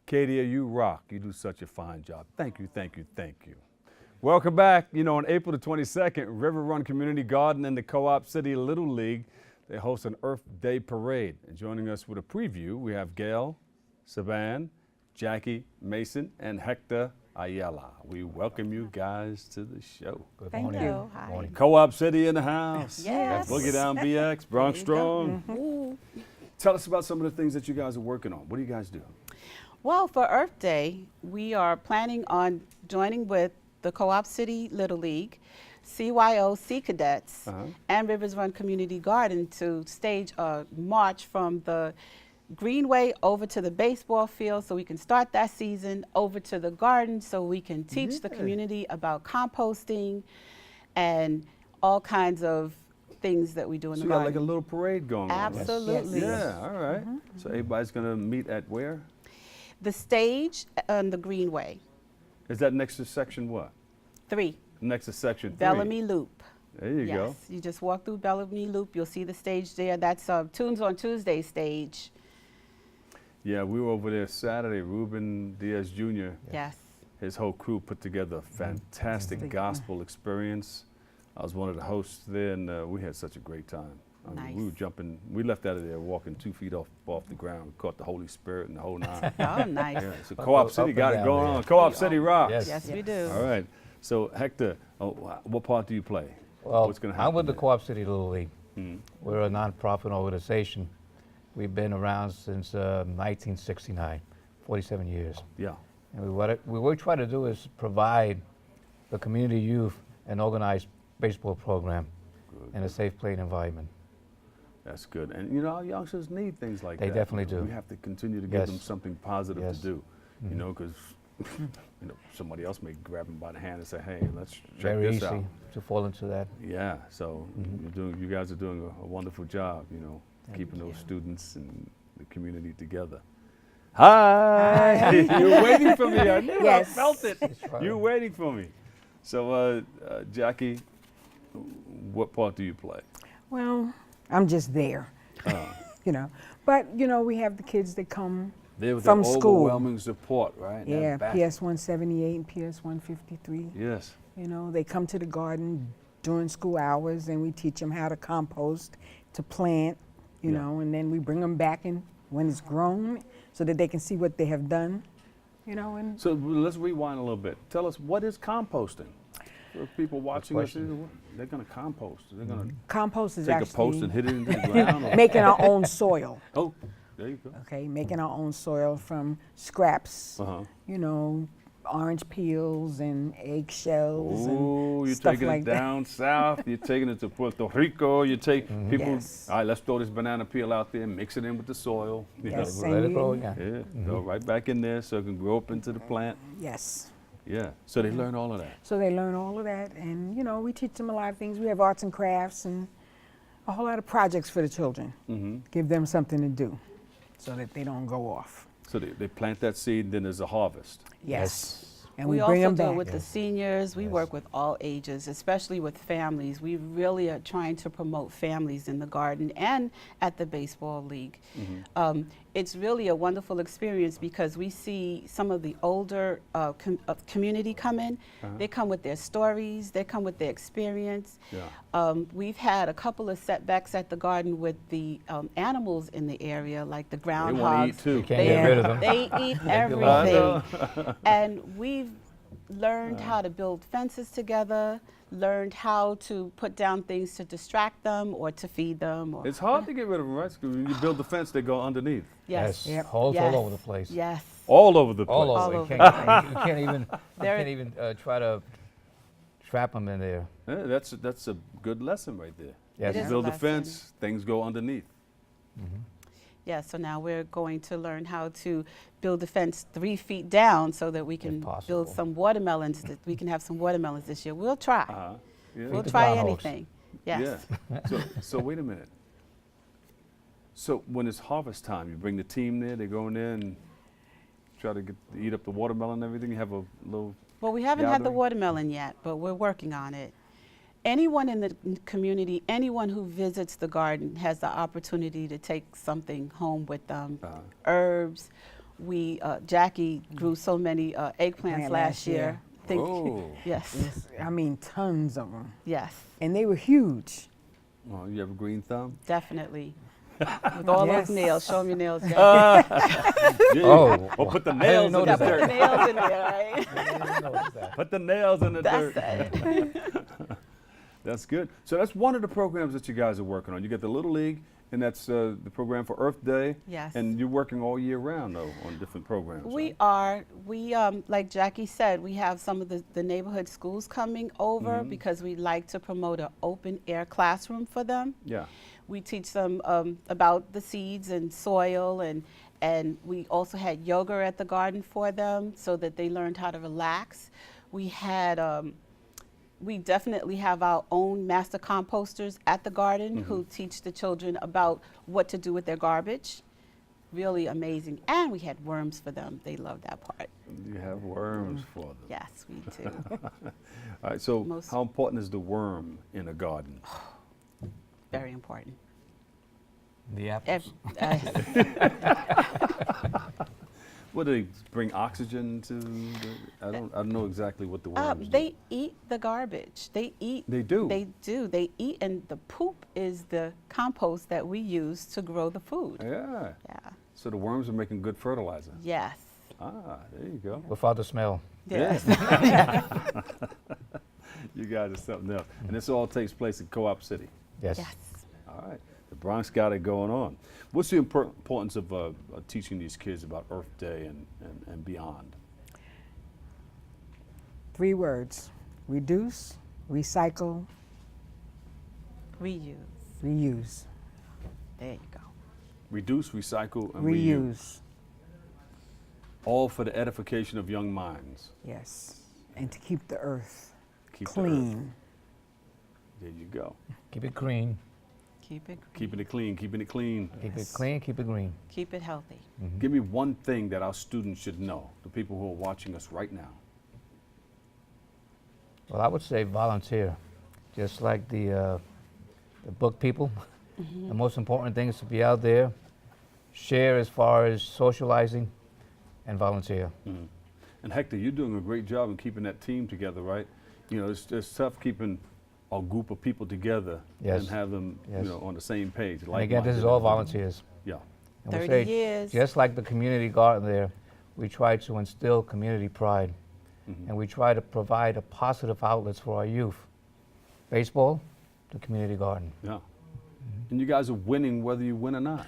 Katia, you rock. You do such a fine job. Thank you, thank you, thank you. Welcome back. You know, on April the 22nd, River Run Community Garden and the Co-op City Little League, they host an Earth Day Parade. And joining us with a preview, we have Gail, Saban, Jackie, Mason, and Hector Ayala. We welcome you guys to the show. Good Thank morning. you. Good morning. Co-op City in the house. Yes. Boogie Down BX, Bronx Strong. Mm-hmm. Tell us about some of the things that you guys are working on. What do you guys do? Well, for Earth Day, we are planning on joining with the Co-op City Little League, CYO Sea Cadets, and Rivers Run Community Garden to stage a march from the Greenway over to the baseball field so we can start that season, over to the garden so we can teach the community about composting and all kinds of things that we do in So the you got garden. like a little parade going on. Absolutely. Yeah, all right. So everybody's going to meet at where? The stage on the Greenway, Is that next to section what? 3, Next to section 3. Bellamy Loop. There you Yes, go. you just walk through Bellamy Loop, you'll see the stage there. That's Tunes on Tuesday stage. Yeah, we were over there Saturday. Ruben Diaz Jr., Yes. his whole crew put together a fantastic gospel experience. I was one of the hosts there, and we had such a great time. I mean, we were Nice. jumping. We left out of there walking 2 feet off the ground. We caught the Holy Spirit and the whole nine. Oh, nice. Yeah, so Co-op City and got it down going there. on. Co-op City rocks. Yes. Yes, we do. All right. So Hector, what part do you play? Well, What's going to happen? I'm with the there? Co-op City Little League. Mhm. We're a nonprofit organization. We've been around since 1969, 47 years. Yeah. And what we try to do is provide the community youth an organized baseball program and a safe playing environment. That's good. And you know, our youngsters need things like They that. definitely You know, do. We have to continue to give Yes. them something positive Yes. to do. You know, because you know, somebody else may grab them by the hand and say, "Hey, let's check Very this easy out." to fall into that. Yeah. So you guys are doing a wonderful job. You know, keeping those you. students and the community together. Hi. You're waiting for me. I knew. Yes. I felt it. right. You're waiting for me. So, Jackie, what part do you play? Well, I'm just there, you know. But, you know, we have the kids that come, There was From that school. overwhelming support, right? yeah, That PS 178 and PS 153. Yes. You know, they come to the garden during school hours and we teach them how to compost, to plant, you Yeah. know, and then we bring them back in when it's grown so that they can see what they have done, you know. And So let's rewind a little bit. Tell us, what is composting? For people watching us, question. they're going to compost. They're going to compost is take a post and actually hit it into the ground. or- making our own soil, Oh, there you go. okay? Making our own soil from scraps, Uh-huh. you know, orange peels and eggshells Oh, and you're stuff taking like it that. down south. You're taking it to Puerto Rico. You take people. Yes. All right, let's throw this banana peel out there and mix it in with the soil. You know. Yes. Let it grow And again. Yeah, go right back in there so it can grow up into the plant. Yes. Yeah. So they learn all of that. So they learn all of that, and you know, we teach them a lot of things. We have arts and crafts and a whole lot of projects for the children. Mm-hmm. Give them something to do, so that they don't go off. So they plant that seed, then there's a harvest. Yes. And we we bring also them do it back. with the seniors. We Yes. work with all ages, especially with families. We really are trying to promote families in the garden and at the baseball league. It's really a wonderful experience because we see some of the older community come in. They come with their stories. They come with their experience. Yeah. We've had a couple of setbacks at the garden with the animals in the area, like the They groundhogs. want to eat too. You can't They, get rid of them. they eat I everything. And we've learned how to build fences together, learned how to put down things to distract them or to feed them. Or, It's hard to get rid of them, right? 'Cause when you build the fence, they go underneath. yes. Yep. Holes Yes. all over the place. Yes. All over the place. All All over. over. You can't even, you There- can't even try to trap them in there. Yeah, that's a good lesson right there. Yes. It You is a build a lesson. fence, things go underneath. Yeah, so now we're going to learn how to build a fence 3 feet down so that we can possible. build some watermelons, that we can have some watermelons this year. We'll try. Yeah. We'll the try groundhogs. anything. Yes. Yeah. So wait a minute. So when it's harvest time, you bring the team there, they go in there and try to eat up the watermelon and everything. You have a little. Well, we haven't had the gathering? watermelon yet, but we're working on it. Anyone in the community, anyone who visits the garden has the opportunity to take something home with them, herbs Jackie grew so many eggplants Plant last year. Oh. Yes, Yes, I mean, tons of them. yes, And they were huge. Oh, you have a green thumb? definitely. With all Yes. those nails, show them your nails, Jackie. Yeah. Oh, Or put the I didn't nails in the notice Put the dirt. nails in there, right? Put the nails in the That's dirt. it. That's good. So that's one of the programs that you guys are working on. You got the Little League, and that's the program for Earth Day. Yes. And you're working all year round, though, on different programs. We right? are. Like Jackie said, we have some of the neighborhood schools coming over because we like to promote an open air classroom for them. Yeah. We teach them about the seeds and soil, and we also had yoga at the garden for them so that they learned how to relax. We had, we definitely have our own master composters at the garden who teach the children about what to do with their garbage. Really amazing. And we had worms for them. They love that part. You have worms for them. Yes, we do. All right, so Most- how important is the worm in a garden? Very important. The apples. What do they bring oxygen to? I don't know exactly what the worms do. They eat the garbage. They eat. They do? They do. They eat, and the poop is the compost that we use to grow the food. Yeah. Yeah. So the worms are making good fertilizer. Yes. Ah, there you go. Without the smell. Yes. You guys are something else. And this all takes place in Co-op City. Yes. Yes. All right. The Bronx got it going on. What's the importance of teaching these kids about Earth Day and beyond? 3 words: reduce, recycle, Reuse. reuse. There you go. Reduce, recycle, and reuse. Reuse. All for the edification of young minds. Yes. And to keep the earth Keep the earth. clean. There you go. Keep it green. Keep it. Keeping it clean, keeping it clean. Keep Yes. it clean. Keep it green. Keep it healthy. Give me one thing that our students should know, the people who are watching us right now. Well, I would say volunteer, just like the book people. The most important thing is to be out there, share as far as socializing, and volunteer. And Hector, you're doing a great job in keeping that team together, right? You know, it's tough keeping a group of people together Yes. and have them, Yes. you know, on the same page. And again, this is like-minded all individuals. volunteers. Yeah. And we 30 say, years. just like the community garden there, we try to instill community pride. And we try to provide a positive outlets for our youth. Baseball, the community garden. Yeah. And you guys are winning whether you win or not.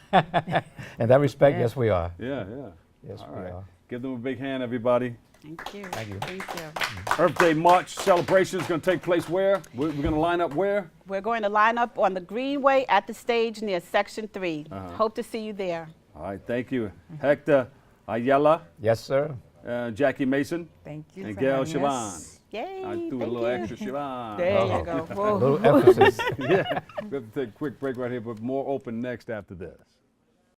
In that respect, Yeah. yes, we are. Yeah, yeah. Yes, All we right. are. Give them a big hand, everybody. Thank you. Thank you. Thank you. Earth Day March celebration is going to take place where? We're going to line up where? We're going to line up on the Greenway at the stage near Section 3. Hope to see you there. All right, thank you. Hector Ayala, Yes, sir. Jackie Mason, Thank you and for Gail having Siobhan. us. Yay. I threw a thank little you. extra Siobhan. There Uh-oh. you go. A Whoa. little emphasis. Yeah, we have to take a quick break right here, but more open next after this.